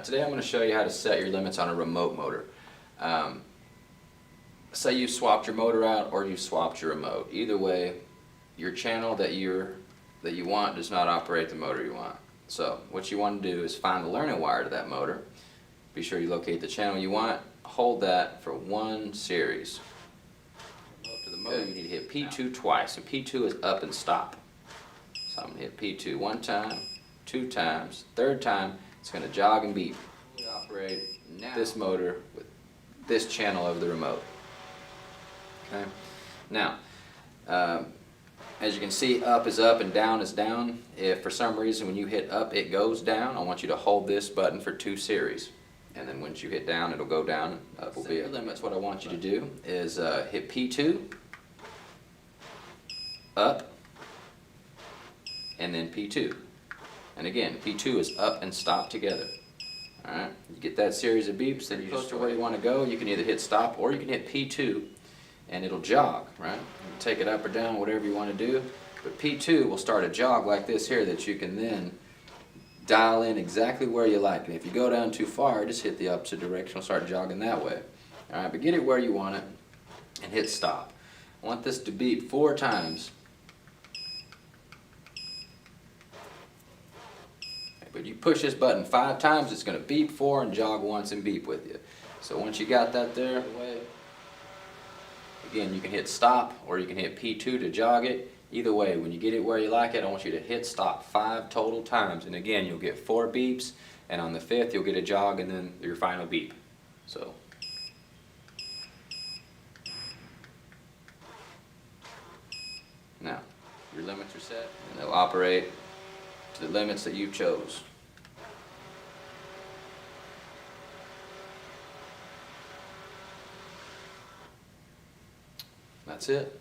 Today I'm going to show you how to set your limits on a remote motor. Say you swapped your motor out or you swapped your remote. Either way, your channel that you want does not operate the motor you want. So what you want to do is find the learning wire to that motor. Be sure you locate the channel you want. Hold that for one series. To the motor, you need to hit P2 twice, and P2 is up and stop. So I'm going to hit P2 one time, 2 times, 3rd time, it's going to jog and beep. We operate this motor with this channel of the remote. Okay. Now, as you can see, up is up and down is down. If for some reason when you hit up it goes down, I want you to hold this button for 2 series. And then once you hit down, it'll go down and up will be a limit. What I want you to do is hit P2, up, and then P2. And again, P2 is up and stop together. Alright, you get that series of beeps, then you close to where you want to go. You can either hit stop or you can hit P2 and it'll jog, right? You can take it up or down, whatever you want to do. But P2 will start a jog like this here that you can then dial in exactly where you like. And if you go down too far, just hit the opposite direction, it'll start jogging that way. Alright, but get it where you want it and hit stop. I want this to beep 4 times. But you push this button 5 times, it's going to beep 4 and jog once and beep with you. So once you got that there, again, you can hit stop or you can hit P2 to jog it. Either way, when you get it where you like it, I want you to hit stop 5 total times. And again, you'll get 4 beeps, and on the 5th, you'll get a jog and then your final beep. So. Now, your limits are set, and they'll operate to the limits that you chose. That's it.